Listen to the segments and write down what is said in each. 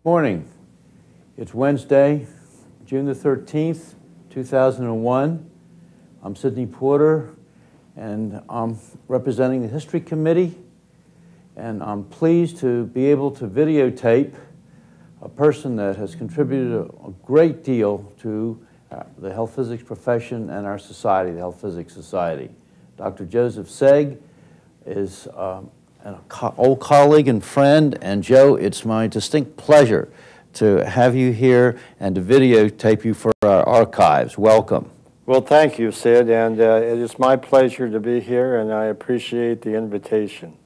Morning. It's Wednesday, June the 13th, 2001. I'm Sidney Porter, and I'm representing the History Committee, and I'm pleased to be able to videotape a person that has contributed a great deal to the health physics profession and our society, the Health Physics Society. Dr. Joseph Sayeg is an old colleague and friend, and Joe, it's my distinct pleasure to have you here and to videotape you for our archives. Welcome. Well, thank you, Sid, and it is my pleasure to be here, and I appreciate the invitation.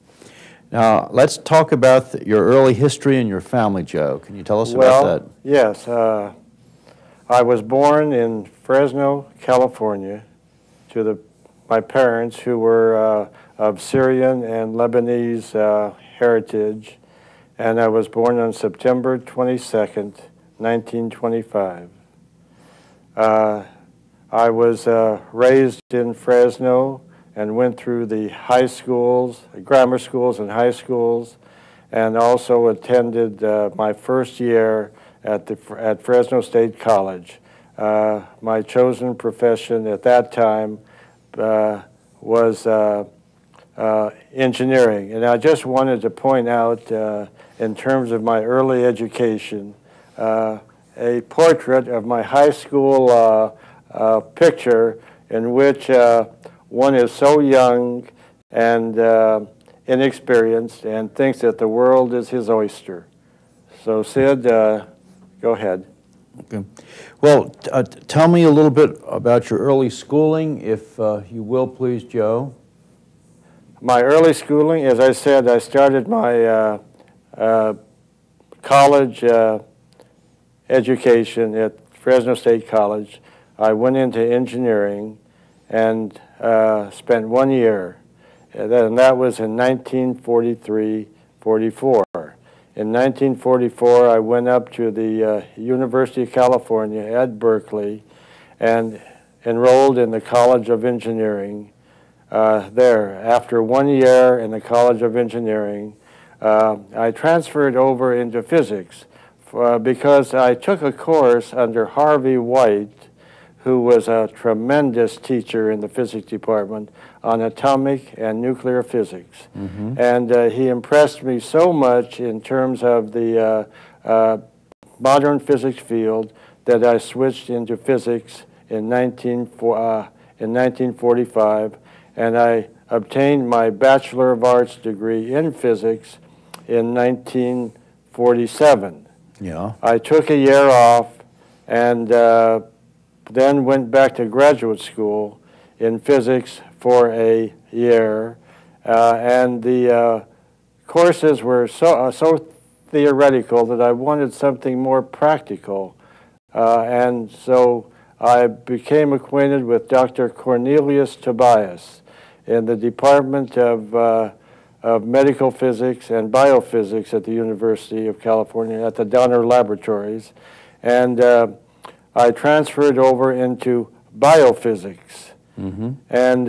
Now, let's talk about your early history and your family, Joe. Can you tell us about that? Yes. I was born in Fresno, California, to my parents who were of Syrian and Lebanese heritage, and I was born on September 22nd, 1925. I was raised in Fresno and went through the high schools, grammar schools and high schools, and also attended my first year at Fresno State College. My chosen profession at that time was engineering. And I just wanted to point out, in terms of my early education, a portrait of my high school picture in which one is so young and inexperienced and thinks that the world is his oyster. So, Sid, go ahead. Okay. Well, tell me a little bit about your early schooling, if you will, please, Joe. My early schooling, as I said, I started my college education at Fresno State College. I went into engineering and spent 1 year, and that was in 1943-44. In 1944, I went up to the University of California at Berkeley and enrolled in the College of Engineering there. After 1 year in the College of Engineering, I transferred over into physics because I took a course under Harvey White, who was a tremendous teacher in the physics department on atomic and nuclear physics. Mm-hmm. And he impressed me so much in terms of the modern physics field that I switched into physics in 1945, and I obtained my Bachelor of Arts degree in physics in 1947. Yeah. I took a year off and then went back to graduate school in physics for a year, and the courses were so theoretical that I wanted something more practical, and so I became acquainted with Dr. Cornelius Tobias in the Department of Medical Physics and Biophysics at the University of California at the Donner Laboratories, and I transferred over into biophysics. Mm-hmm. And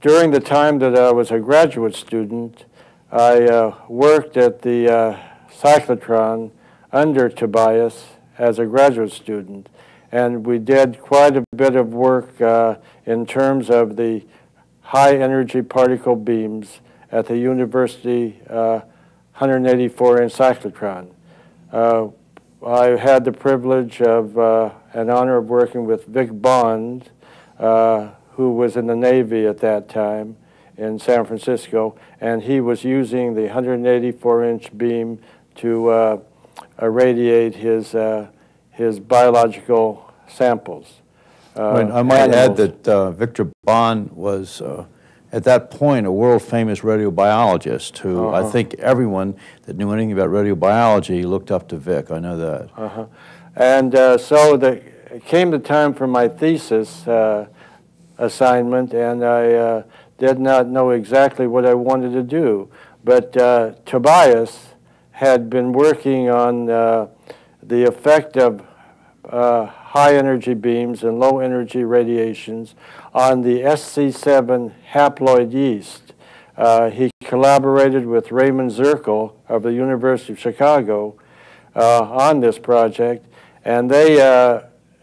during the time that I was a graduate student, I worked at the cyclotron under Tobias as a graduate student. And we did quite a bit of work in terms of the high energy particle beams at the University 184-inch cyclotron. I had the privilege of and honor of working with Vic Bond, who was in the Navy at that time in San Francisco, and he was using the 184-inch beam to irradiate his biological samples. I might add that Victor Bond was, at that point, a world-famous radiobiologist who I think everyone that knew anything about radiobiology looked up to Vic. I know that. And so it came the time for my thesis assignment, and I did not know exactly what I wanted to do. But Tobias had been working on the effect of high energy beams and low energy radiations on the SC7 haploid yeast. He collaborated with Raymond Zirkle of the University of Chicago on this project, and they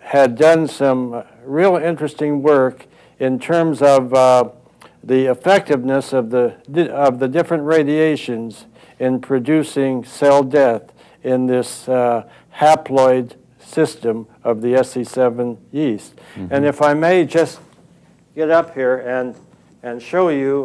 had done some real interesting work in terms of the effectiveness of the different radiations in producing cell death in this haploid system of the SC7 yeast. Mm-hmm. And if I may just get up here and show you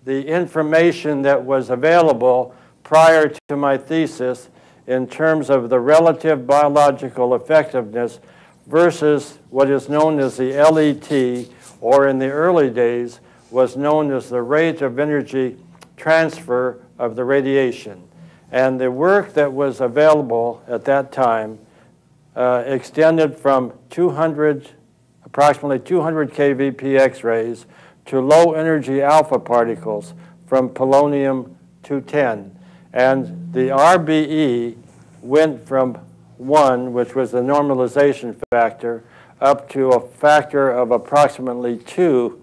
the information that was available prior to my thesis in terms of the relative biological effectiveness versus what is known as the LET, or in the early days was known as the rate of energy transfer of the radiation. And the work that was available at that time extended from approximately 200 kVp X-rays to low energy alpha particles from polonium-210. And the RBE went from 1, which was the normalization factor, up to a factor of approximately 2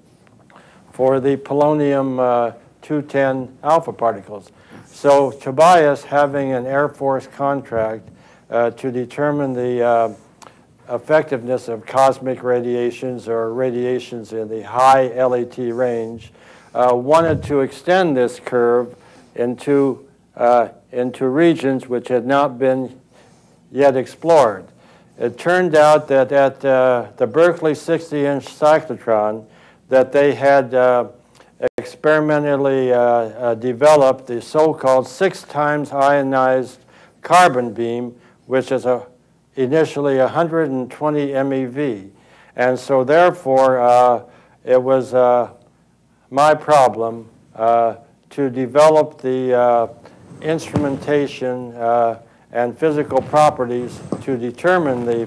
for the polonium-210 alpha particles. So Tobias, having an Air Force contract to determine the effectiveness of cosmic radiations or radiations in the high LET range, wanted to extend this curve into regions which had not been yet explored. It turned out that at the Berkeley 60-inch cyclotron that they had experimentally developed the so-called 6 times ionized carbon beam, which is initially 120 MeV. And so therefore, it was my problem to develop the instrumentation and physical properties to determine the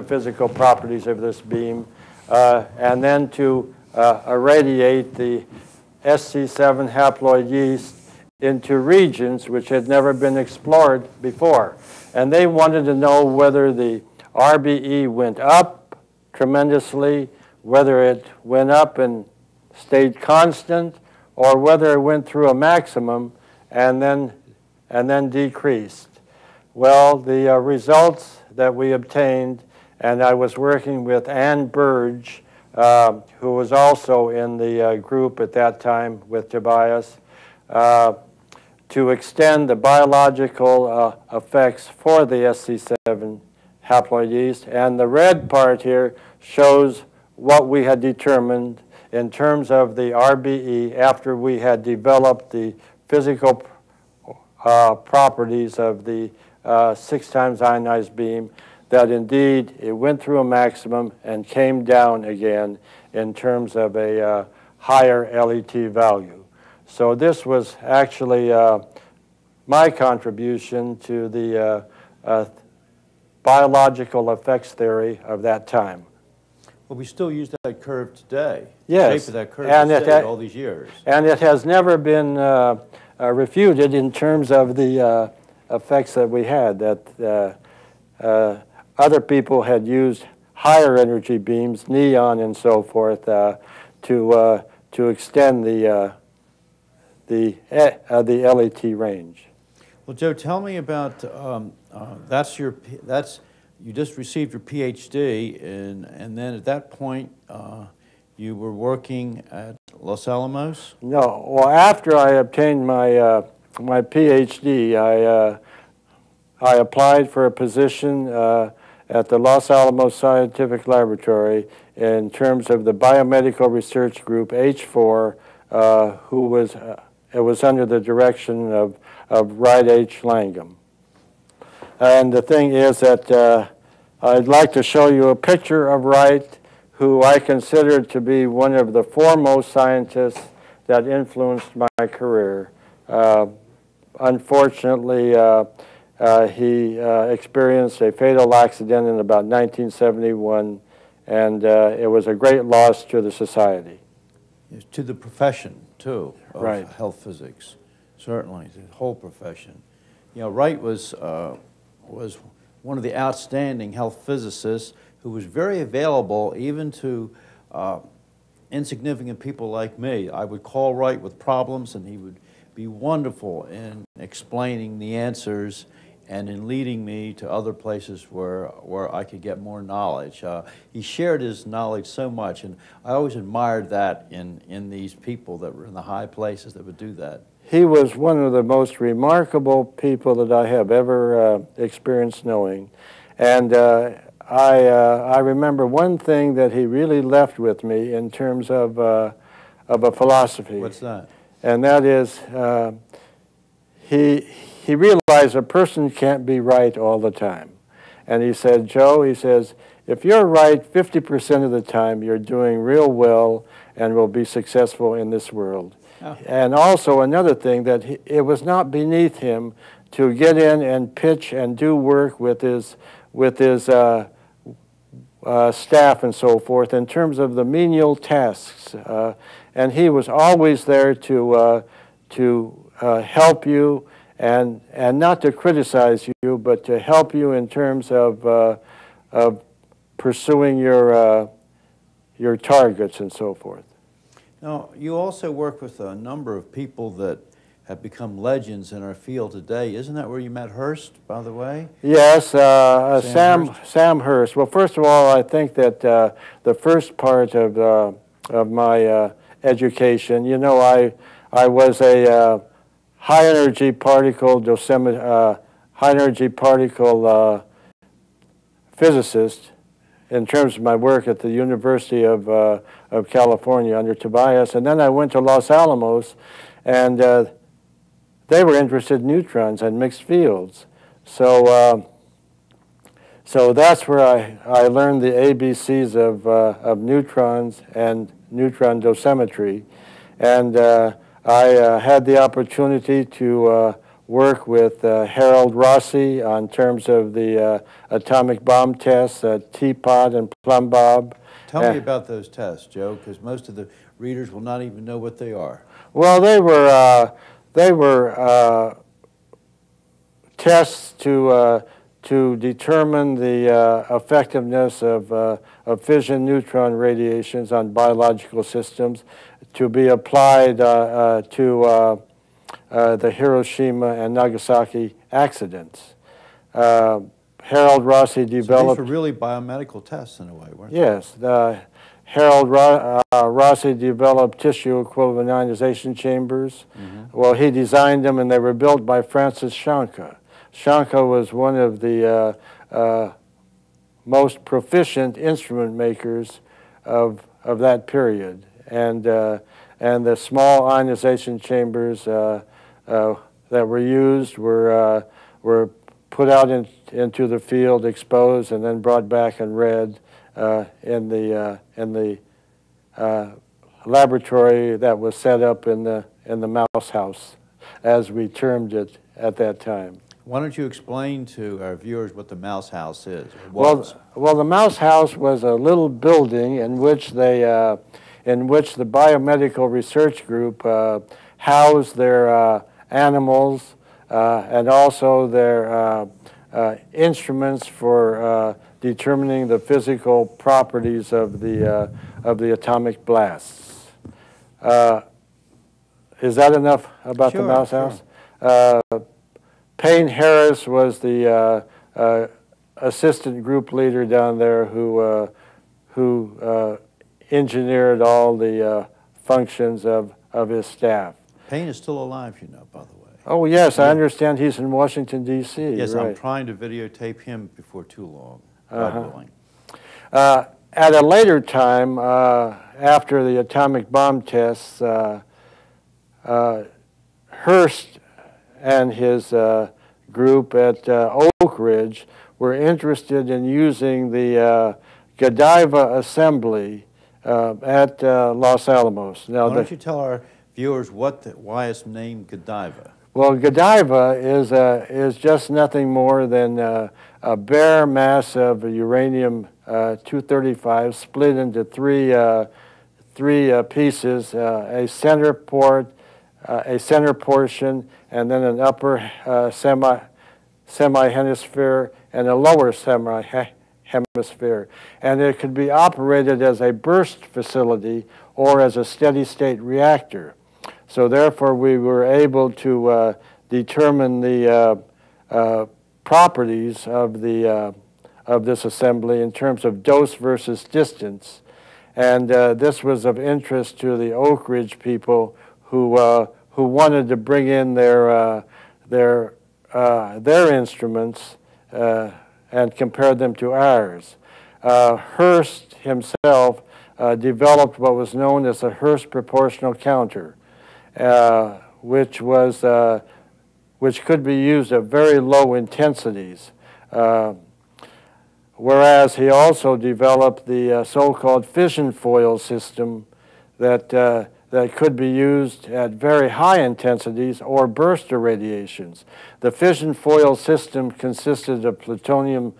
physical properties of this beam, and then to irradiate the SC7 haploid yeast into regions which had never been explored before. And they wanted to know whether the RBE went up tremendously, whether it went up and stayed constant, or whether it went through a maximum and then decreased. Well, the results that we obtained, and I was working with Ann Burge, who was also in the group at that time with Tobias, to extend the biological effects for the SC7 haploid yeast. And the red part here shows what we had determined in terms of the RBE after we had developed the physical properties of the 6 times ionized beam, that indeed it went through a maximum and came down again in terms of a higher LET value. So this was actually my contribution to the biological effects theory of that time. Well, we still use that curve today. Yes. The shape of that curve today, all these years. And it has never been refuted in terms of the effects that we had, that other people had used higher energy beams, neon and so forth, to extend the LET range. Well, Joe, tell me about you just received your PhD, and then at that point you were working at Los Alamos? No. Well, after I obtained my my PhD, I applied for a position at the Los Alamos Scientific Laboratory in terms of the Biomedical Research Group H4, who was it was under the direction of Wright H. Langham. And the thing is that I'd like to show you a picture of Wright, who I consider to be one of the foremost scientists that influenced my career. Unfortunately, he experienced a fatal accident in about 1971, and it was a great loss to the society. To the profession, too, of right. Health physics, certainly, the whole profession. You know, Wright was one of the outstanding health physicists who was very available even to insignificant people like me. I would call Wright with problems, and he would be wonderful in explaining the answers and in leading me to other places where I could get more knowledge. He shared his knowledge so much, and I always admired that in these people that were in the high places that would do that. He was one of the most remarkable people that I have ever experienced knowing. And I remember one thing that he really left with me in terms of a philosophy. What's that? And that is, he realized a person can't be right all the time. And he said, Joe, he says, if you're right 50% of the time, you're doing real well and will be successful in this world. Oh. And also another thing, that it was not beneath him to get in and pitch and do work with his staff and so forth in terms of the menial tasks. And he was always there to help you and not to criticize you, but to help you in terms of pursuing your targets and so forth. Now, you also work with a number of people that have become legends in our field today. Isn't that where you met Hurst, by the way? Yes, Sam Hurst. Well, first of all, I think that the first part of my education, you know, I was a high energy particle physicist in terms of my work at the University of California under Tobias, and then I went to Los Alamos, and they were interested in neutrons and mixed fields. So that's where I learned the ABCs of neutrons and neutron dosimetry, and I had the opportunity to work with Harold Rossi on terms of the atomic bomb tests, Teapot and Plumb Bob. Tell me about those tests, Joe, because most of the readers will not even know what they are. Well, they were tests to determine the effectiveness of fission neutron radiations on biological systems to be applied to the Hiroshima and Nagasaki accidents. Harold Rossi developed... So these were really biomedical tests in a way, weren't they? Yes. Harold Rossi developed tissue equivalent ionization chambers. Mm-hmm. Well, he designed them, and they were built by Francis Shanka. Shanka was one of the most proficient instrument makers of that period. And the small ionization chambers that were used were put out into the field, exposed, and then brought back and read in the laboratory that was set up in the mouse house, as we termed it at that time. Why don't you explain to our viewers what the mouse house is? Well, the mouse house was a little building in which the biomedical research group housed their animals and also their instruments for determining the physical properties of the atomic blasts. Is that enough about the mouse house? Payne Harris was the assistant group leader down there who engineered all the functions of his staff. Payne is still alive, you know, by the way. Oh, yes, yeah. I understand he's in Washington, D.C. Yes, right. I'm trying to videotape him before too long, God willing. At a later time, after the atomic bomb tests, Hurst and his group at Oak Ridge were interested in using the Godiva assembly at Los Alamos. Now, why don't you tell our viewers why it's named Godiva? Well, Godiva is just nothing more than a bare mass of uranium-235 split into three pieces: a center port, a center portion, and then an upper semi-hemisphere and a lower semi-hemisphere. And it could be operated as a burst facility or as a steady-state reactor. So therefore, we were able to determine the properties of this assembly in terms of dose versus distance. And this was of interest to the Oak Ridge people who wanted to bring in their instruments and compare them to ours. Hurst himself developed what was known as a Hurst proportional counter, which could be used at very low intensities. Whereas he also developed the so-called fission foil system that could be used at very high intensities or burst irradiations. The fission foil system consisted of plutonium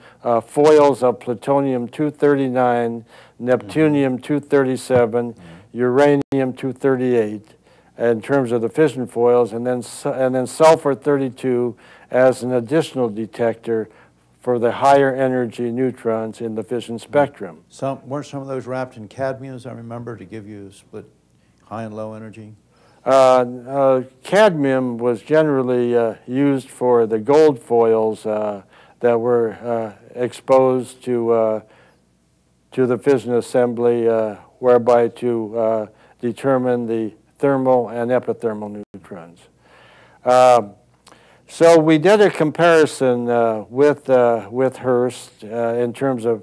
foils of plutonium-239, neptunium-237, uranium-238 in terms of the fission foils, and then sulfur-32 as an additional detector for the higher energy neutrons in the fission spectrum. Weren't some of those wrapped in cadmium, as I remember, to give you a split high and low energy? Cadmium was generally used for the gold foils that were exposed to the fission assembly, whereby to determine the thermal and epithermal neutrons. So we did a comparison with Hurst in terms of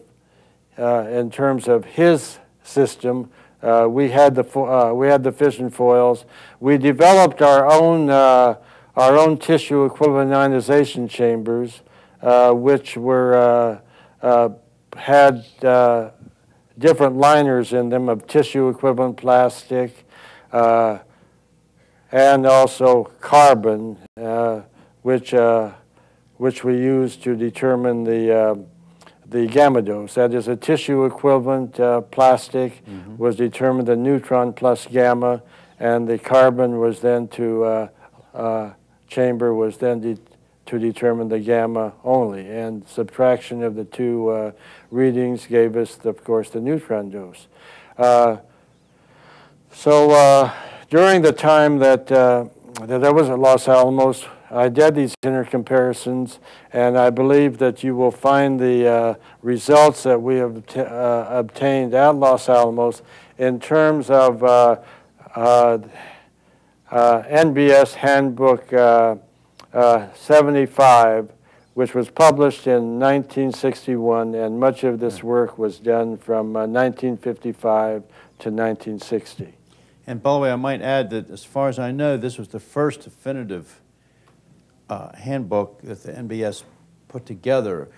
his system. We had the fission foils. We developed our own tissue equivalent ionization chambers, which had different liners in them of tissue equivalent plastic and also carbon, which we used to determine the gamma dose. That is, a tissue equivalent plastic was determined the neutron plus gamma, and the carbon was then chamber was then to determine the gamma only, and subtraction of the two readings gave us, of course, the neutron dose. So during the time that I was at Los Alamos, I did these intercomparisons, and I believe that you will find the results that we have obtained at Los Alamos in terms of NBS Handbook 75, which was published in 1961, and much of this work was done from 1955 to 1960. And by the way, I might add that as far as I know, this was the first definitive handbook that the NBS put together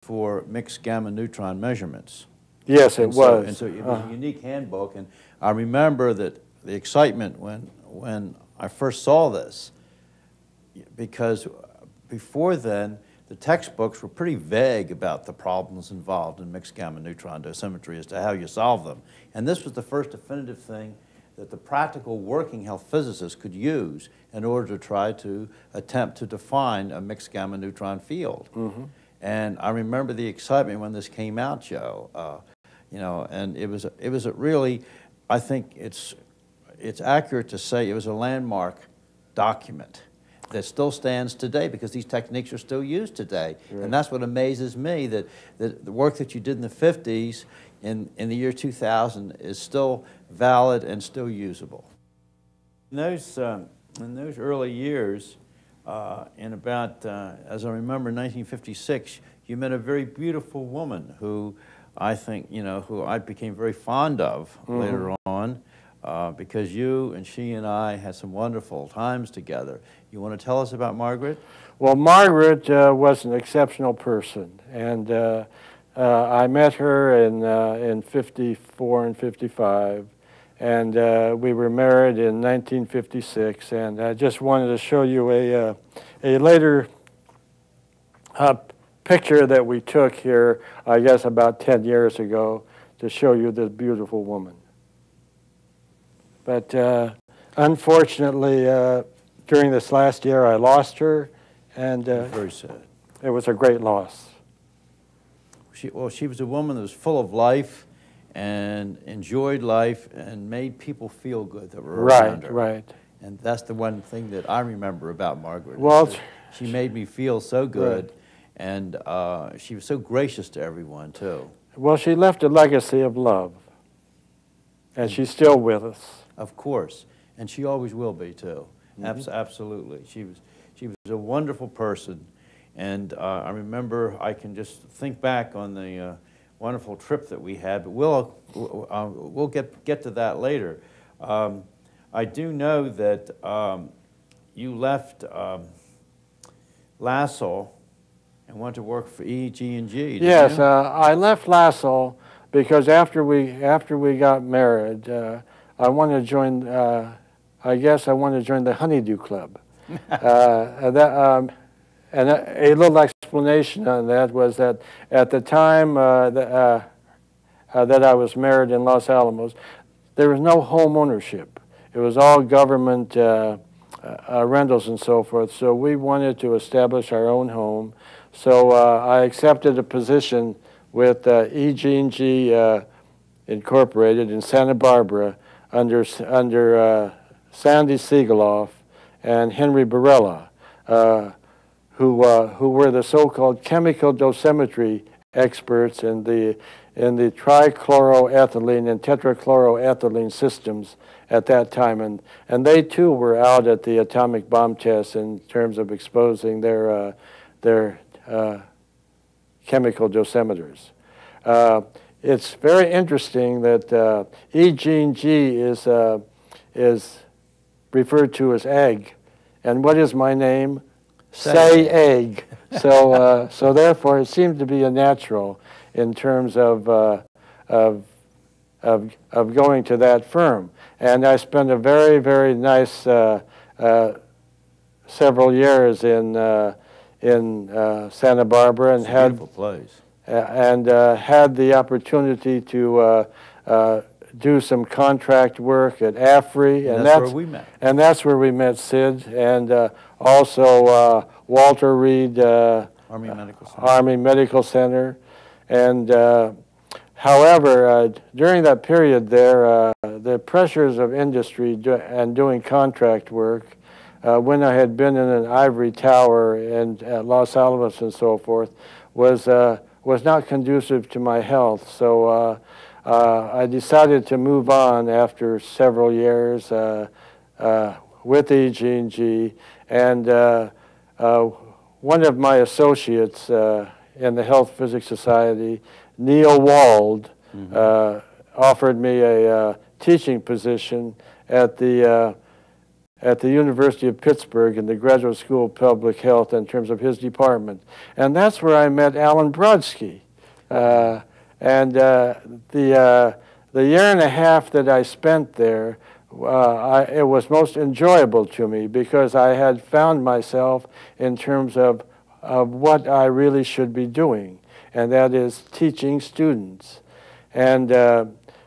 for mixed gamma neutron measurements. Yes, it was. And so it was a unique handbook, and I remember that the excitement when I first saw this, because before then, the textbooks were pretty vague about the problems involved in mixed gamma neutron dosimetry as to how you solve them. And this was the first definitive thing that the practical working health physicists could use in order to try to attempt to define a mixed gamma neutron field. And I remember the excitement when this came out, Joe. You know, and it was a really, I think it's accurate to say it was a landmark document that still stands today because these techniques are still used today. Right. And that's what amazes me, that the work that you did in the 50s in the year 2000 is still valid and still usable. In those early years, in about, as I remember, 1956, you met a very beautiful woman who I think, who I became very fond of later on, because you and she and I had some wonderful times together. You want to tell us about Margaret? Well, Margaret was an exceptional person, and I met her in 54 and 55, and we were married in 1956, and I just wanted to show you a later picture that we took here, I guess about 10 years ago, to show you this beautiful woman. But unfortunately, during this last year, I lost her, and very sad. It was a great loss. She was a woman that was full of life and enjoyed life and made people feel good that were around her. Right. And that's the one thing that I remember about Margaret. Well, she made me feel so good, and she was so gracious to everyone, too. Well, she left a legacy of love, and she's still with us. Of course, and she always will be, too. Absolutely. She was a wonderful person, and I remember, I can just think back on the wonderful trip that we had, but we'll get to that later. I do know that you left LaSalle and went to work for EG&G. Yes, I left LaSalle because after we got married, I wanted to join. I guess I wanted to join the Honeydew Club. And a little explanation on that was that at the time that I was married in Los Alamos, there was no home ownership. It was all government rentals and so forth. So we wanted to establish our own home. So I accepted a position with EG&G Incorporated in Santa Barbara under Sandy Siegeloff and Henry Barella, who were the so-called chemical dosimetry experts in the trichloroethylene and tetrachloroethylene systems at that time, and they too were out at the atomic bomb tests in terms of exposing their chemical dosimeters. It's very interesting that EG&G is referred to as egg, and what is my name? Sayeg. So therefore, it seemed to be a natural in terms of going to that firm. And I spent a very, very nice several years in Santa Barbara, and had beautiful place. Had the opportunity to do some contract work at AFRI, and that's where we met. And that's where we met Sid, and also Walter Reed Army Medical Center. And however, during that period there, the pressures of industry and doing contract work, when I had been in an ivory tower at Los Alamos and so forth, was not conducive to my health. So I decided to move on after several years with EG&G, and one of my associates in the Health Physics Society, Neil Wald, offered me a teaching position at the University of Pittsburgh in the Graduate School of Public Health in terms of his department. And that's where I met Alan Brodsky. And the year and a half that I spent there, it was most enjoyable to me because I had found myself in terms of what I really should be doing, and that is teaching students. And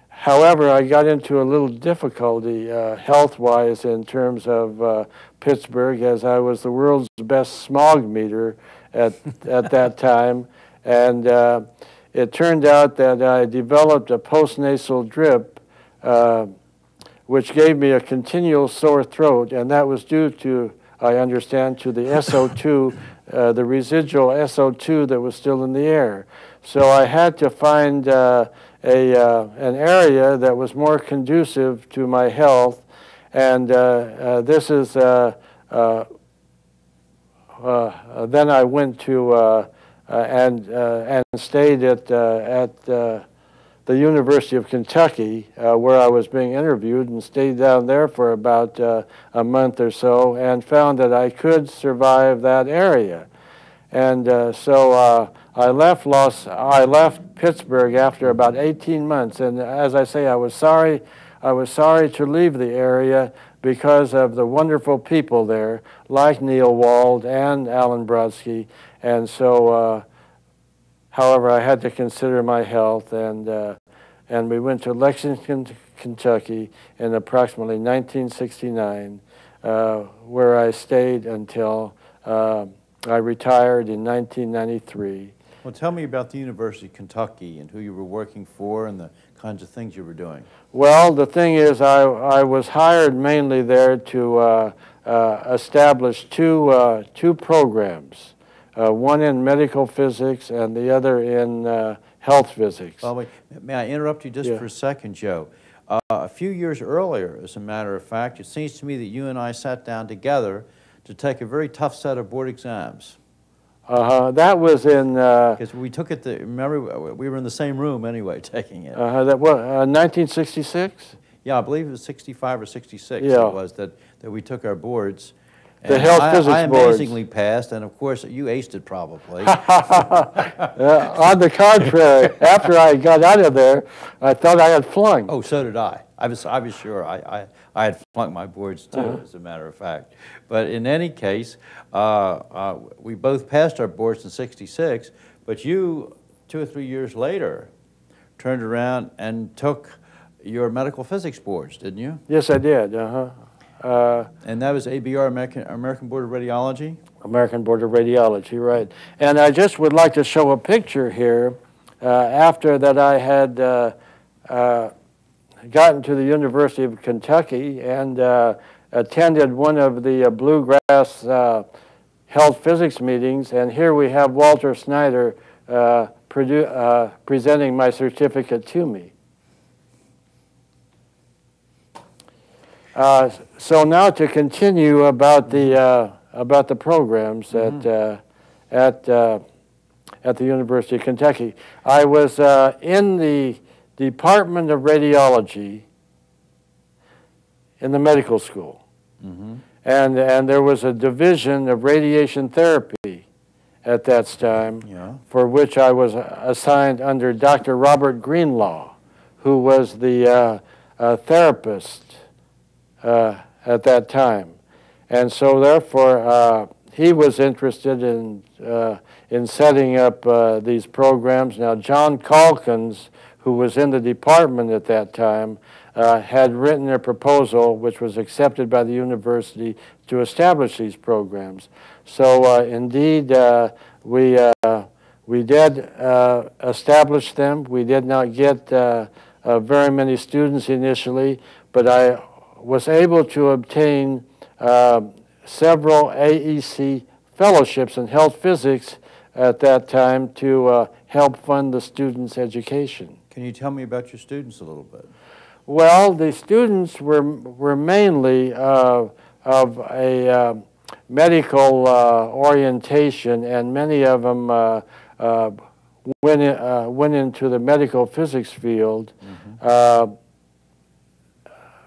however, I got into a little difficulty health-wise in terms of Pittsburgh, as I was the world's best smog meter at that time. And it turned out that I developed a postnasal drip, which gave me a continual sore throat, and that was due to, I understand, to the SO2, the residual SO2 that was still in the air. So I had to find an area that was more conducive to my health, and this is, then I went to and stayed at the University of Kentucky, where I was being interviewed, and stayed down there for about a month or so, and found that I could survive that area. And so I left Pittsburgh after about 18 months, and as I say, I was sorry to leave the area because of the wonderful people there, like Neil Wald and Alan Brodsky. And so, however, I had to consider my health, and we went to Lexington, Kentucky in approximately 1969, where I stayed until I retired in 1993. Well, tell me about the University of Kentucky and who you were working for and the kinds of things you were doing. Well, the thing is, I was hired mainly there to establish two programs, one in medical physics and the other in health physics. By the way, may I interrupt you just for a second, Joe? A few years earlier, as a matter of fact, it seems to me that you and I sat down together to take a very tough set of board exams. That was in... Because we took it, remember, we were in the same room anyway, taking it. That what, 1966? Yeah, I believe it was 65 or 66 yeah. it was that we took our boards. The health physics I boards. amazingly passed, and of course, you aced it probably. On the contrary, after I got out of there, I thought I had flunked. Oh, so did I. I was sure I had flunked my boards too, as a matter of fact. But in any case, we both passed our boards in '66, but you, 2 or 3 years later, turned around and took your medical physics boards, didn't you? Yes, I did. And that was ABR, American Board of Radiology? American Board of Radiology, right. And I just would like to show a picture here. After that I had gotten to the University of Kentucky and attended one of the Bluegrass health physics meetings, and here we have Walter Snyder presenting my certificate to me. So now to continue about the programs at the University of Kentucky. I was in the Department of Radiology in the medical school, and there was a division of radiation therapy at that time, for which I was assigned under Dr. Robert Greenlaw, who was the therapist at that time. And so therefore he was interested in setting up these programs. Now John Calkins, who was in the department at that time, had written a proposal which was accepted by the university to establish these programs. So indeed we did establish them. We did not get very many students initially, but I was able to obtain several AEC fellowships in health physics at that time to help fund the students' education. Can you tell me about your students a little bit? Well, the students were mainly of a medical orientation, and many of them went into the medical physics field.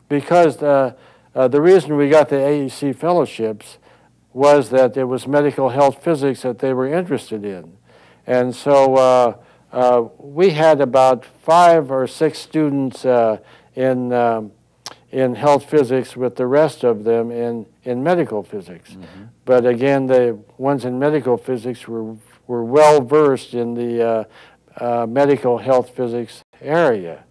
Because the reason we got the AEC fellowships was that it was medical health physics that they were interested in. And so we had about 5 or 6 students in health physics, with the rest of them in medical physics. But again, the ones in medical physics were well versed in the medical health physics area.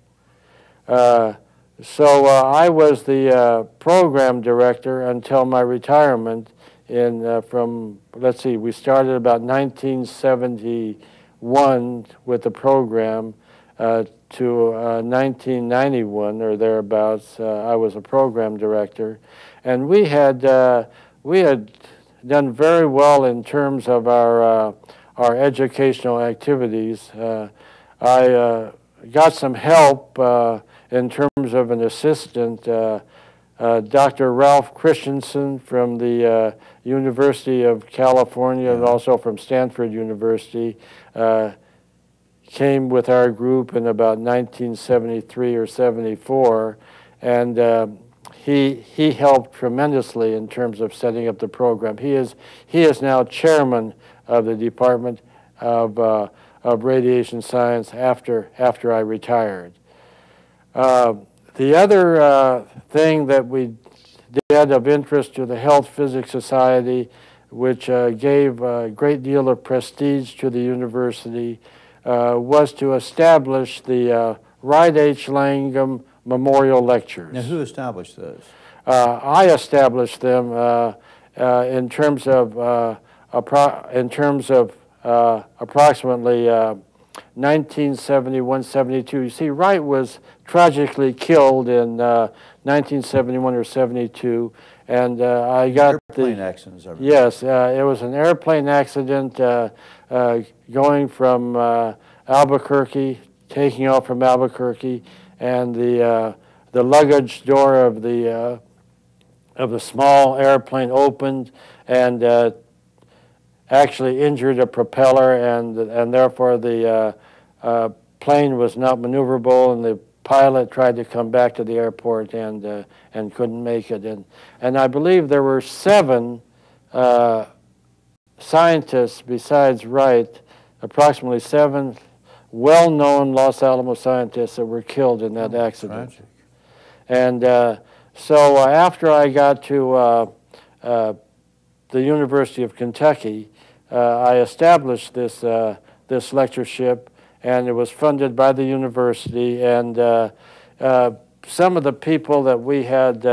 So I was the program director until my retirement from, let's see, we started about 1971 with the program to 1991 or thereabouts. I was a program director, and we had done very well in terms of our educational activities. I got some help in terms of an assistant. Dr. Ralph Christensen from the University of California and also from Stanford University came with our group in about 1973 or 74, and he helped tremendously in terms of setting up the program. He is now chairman of the Department of Radiation Science after I retired. The other thing that we did of interest to the Health Physics Society, which gave a great deal of prestige to the university, was to establish the Wright H. Langham Memorial Lectures. Now, who established those? I established them in terms of approximately 1971, 72. You see, Wright was tragically killed in 1971 or 72, and I got airplane accidents. Yes, it was an airplane accident going from Albuquerque, taking off from Albuquerque, and the luggage door of the small airplane opened and actually injured a propeller, and therefore the plane was not maneuverable, and the pilot tried to come back to the airport and couldn't make it. And I believe there were 7 scientists besides Wright, approximately 7 well-known Los Alamos scientists that were killed in that accident. Tragic. And so after I got to the University of Kentucky, I established this lectureship, and it was funded by the university. And some of the people that we had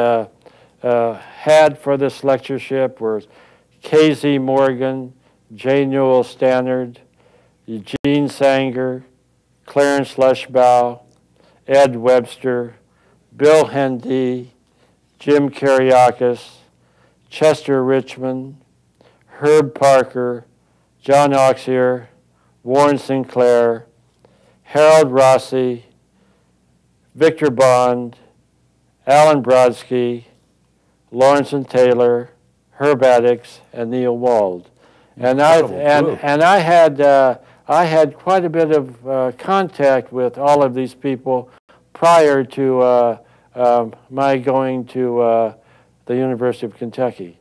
had for this lectureship were K.Z. Morgan, J. Newell Stannard, Eugene Sanger, Clarence Lushbaugh, Ed Webster, Bill Hendee, Jim Kariakis, Chester Richmond, Herb Parker, John Auxier, Warren Sinclair, Harold Rossi, Victor Bond, Alan Brodsky, Lawrence and Taylor, Herb Addix, and Neil Wald. And I had quite a bit of contact with all of these people prior to my going to the University of Kentucky.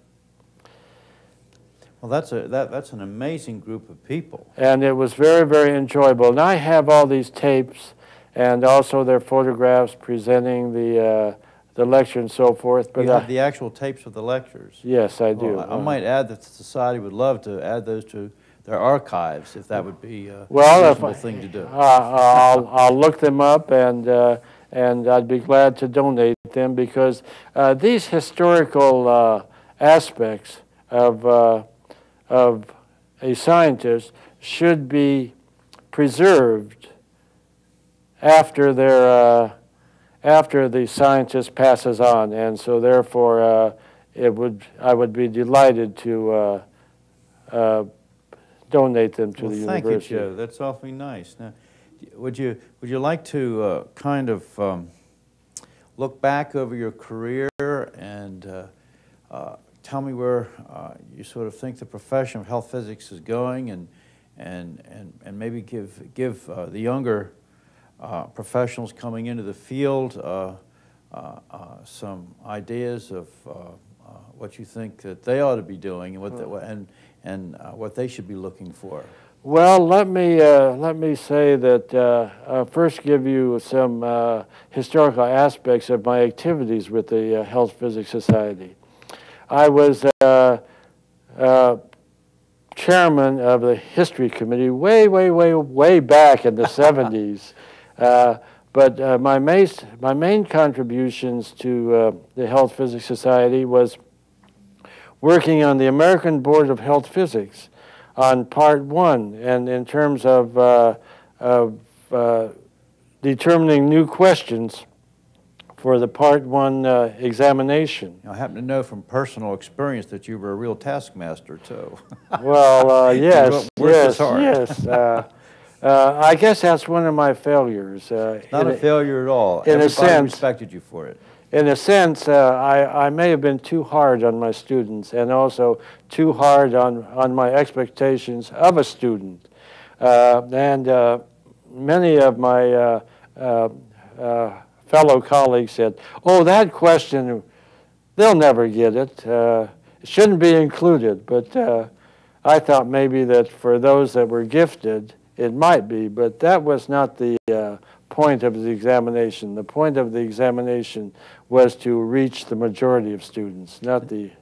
Well, that's an amazing group of people. And it was very, very enjoyable. And I have all these tapes and also their photographs presenting the lecture and so forth. But you have the actual tapes of the lectures? Yes, I do. Well, I might add that the society would love to add those to their archives, if that would be a reasonable thing to do. I'll look them up, and I'd be glad to donate them, because these historical aspects of a scientist should be preserved after the scientist passes on, and so therefore I would be delighted to donate them to the university. Thank you, Joe. That's awfully nice. Now, would you like to kind of look back over your career and tell me where you sort of think the profession of health physics is going, and maybe give the younger professionals coming into the field some ideas of what you think that they ought to be doing and what they should be looking for? Well, let me say that I'll first give you some historical aspects of my activities with the Health Physics Society. I was chairman of the history committee way back in the 70s. But my main contributions to the Health Physics Society was working on the American Board of Health Physics on Part 1, and in terms of determining new questions for the Part 1 examination. I happen to know from personal experience that you were a real taskmaster, too. Well, yes. I guess that's one of my failures. Not a failure at all. In a sense, respected you for it. In a sense, I may have been too hard on my students, and also too hard on my expectations of a student. And many of my fellow colleagues said, "Oh, that question, they'll never get it. It shouldn't be included." But I thought maybe that for those that were gifted, it might be, but that was not the point of the examination. The point of the examination was to reach the majority of students, not the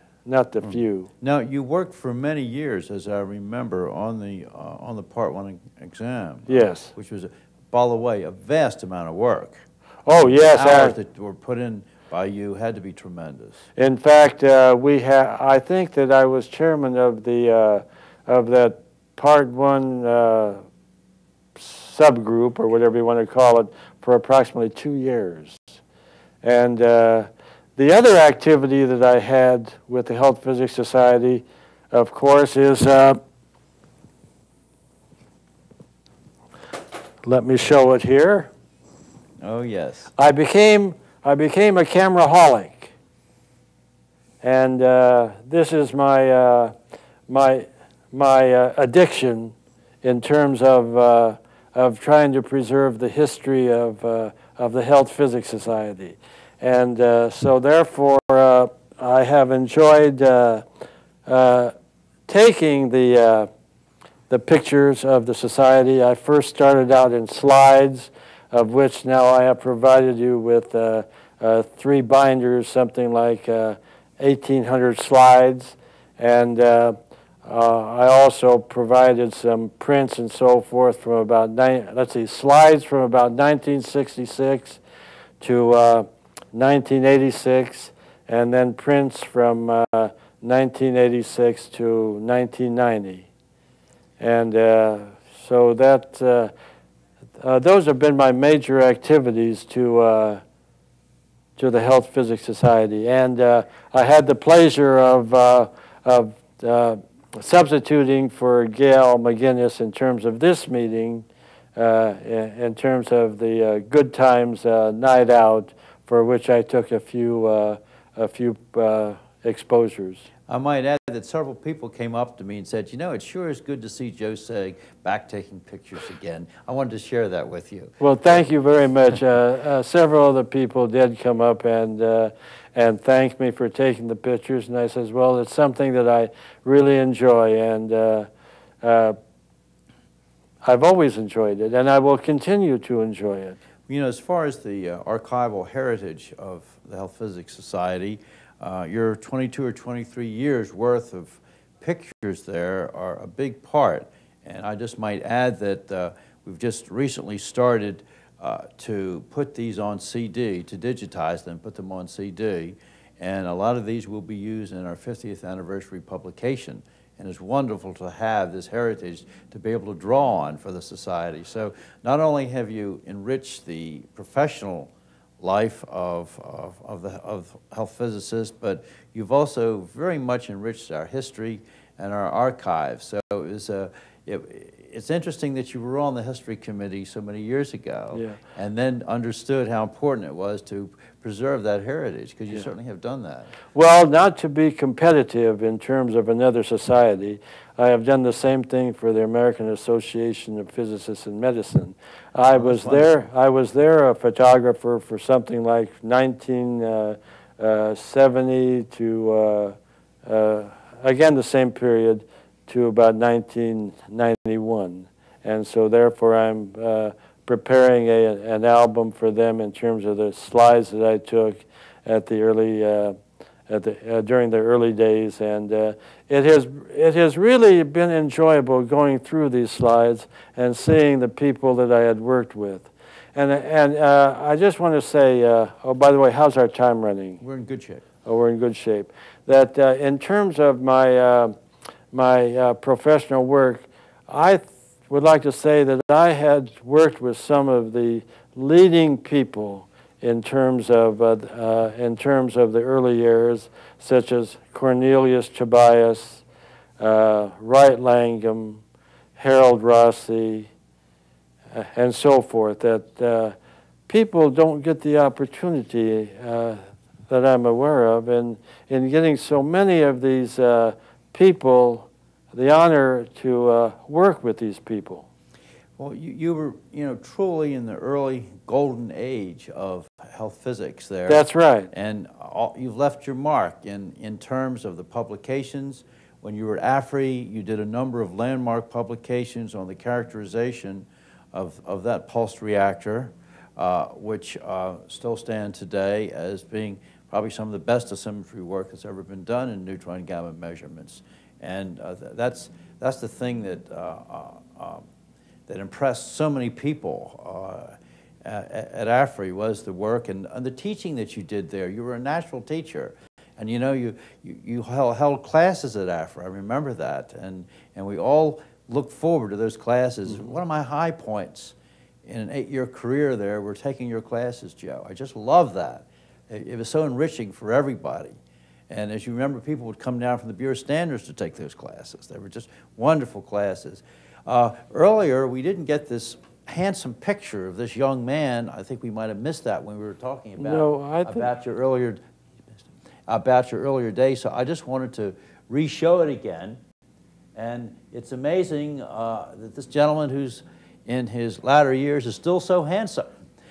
few. Now, you worked for many years, as I remember, on the Part 1 exam. Yes. Which was, by the way, a vast amount of work. Oh, yes. The hours that were put in by you had to be tremendous. In fact, I think that I was chairman of that Part 1 subgroup, or whatever you want to call it, for approximately 2 years. And the other activity that I had with the Health Physics Society, of course, is, let me show it here. Oh, yes. I became a cameraholic. And this is my, my addiction in terms of trying to preserve the history of the Health Physics Society. And so therefore, I have enjoyed taking the pictures of the society. I first started out in slides, of which now I have provided you with 3 binders, something like 1,800 slides. And I also provided some prints and so forth from about, slides from about 1966 to 1986, and then prints from 1986 to 1990. And so that, those have been my major activities to the Health Physics Society. And I had the pleasure of substituting for Gail McGinnis in terms of this meeting, in terms of the Good Times Night Out, for which I took a few exposures. I might add that several people came up to me and said, you know, it sure is good to see Joe Sayeg back taking pictures again. I wanted to share that with you. Well, thank you very much. Several other people did come up and thank me for taking the pictures, and I says, well, it's something that I really enjoy, and I've always enjoyed it, and I will continue to enjoy it. You know, as far as the archival heritage of the Health Physics Society, your 22 or 23 years worth of pictures there are a big part. And I just might add that we've just recently started to put these on CD, to digitize them, put them on CD. And a lot of these will be used in our 50th anniversary publication. And it's wonderful to have this heritage to be able to draw on for the society. So not only have you enriched the professional life of health physicists, but you've also very much enriched our history and our archives. So it's interesting that you were on the history committee so many years ago, yeah, and then understood how important it was to preserve that heritage, because you yeah, certainly have done that. Well, not to be competitive in terms of another society, I have done the same thing for the American Association of Physicists in Medicine. I was there a photographer for something like 1970 to, again, the same period, to about 1991. And so therefore I'm preparing an album for them in terms of the slides that I took at the early, during the early days. And it has really been enjoyable going through these slides and seeing the people that I had worked with. And I just want to say, oh, by the way, how's our time running? We're in good shape. Oh, we're in good shape. That in terms of my my professional work, I would like to say that I had worked with some of the leading people in terms of the early years, such as Cornelius Tobias, Wright Langham, Harold Rossi, and so forth. That people don't get the opportunity that I'm aware of in getting so many of these people the honor to work with these people. Well, you were, truly in the early golden age of health physics there. That's right. And you've left your mark in terms of the publications. When you were at AFRI, you did a number of landmark publications on the characterization of that pulsed reactor, which still stand today as being probably some of the best dosimetry work that's ever been done in neutron gamma measurements. And that's the thing that that impressed so many people at AFRI, was the work and the teaching that you did there. You were a natural teacher, and you held classes at AFRI. I remember that, and we all look forward to those classes. One of my high points in an 8-year career there were taking your classes, Joe. I just love that. It was so enriching for everybody. And as you remember, people would come down from the Bureau of Standards to take those classes. They were just wonderful classes. Earlier, we didn't get this handsome picture of this young man. I think we might have missed that when we were talking about, about your earlier days. So I just wanted to re-show it again. And it's amazing that this gentleman who's in his latter years is still so handsome.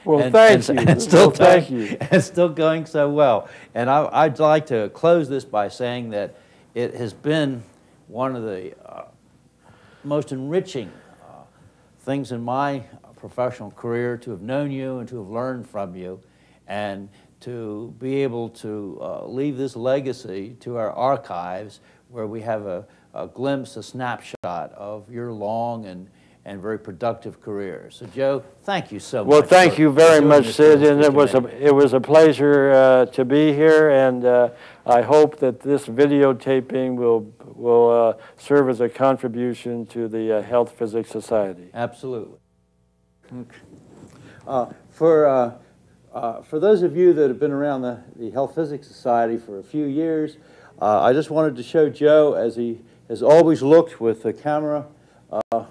Well, thank you. And still thank you. And still going so well. And I'd like to close this by saying that it has been one of the most enriching things in my professional career to have known you and to have learned from you, and to be able to leave this legacy to our archives where we have a glimpse, a snapshot of your long and very productive career. So, Joe, thank you so much. Well, thank you very much, Sid, and it was a pleasure to be here, and I hope that this videotaping will serve as a contribution to the Health Physics Society. Absolutely. Okay. For those of you that have been around the Health Physics Society for a few years, I just wanted to show Joe, as he has always looked with the camera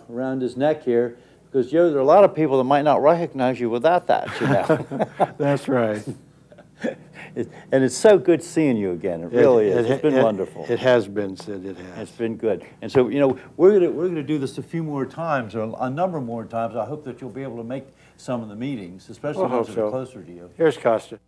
around his neck here, because, Joe, there are a lot of people that might not recognize you without that, you know. That's right. And it's so good seeing you again. It really is. It's been wonderful. It has been, Sid. It has. It's been good. And so, you know, we're gonna do this a few more times, or a number more times. I hope that you'll be able to make some of the meetings, especially ones that are closer to you. Here's Costa.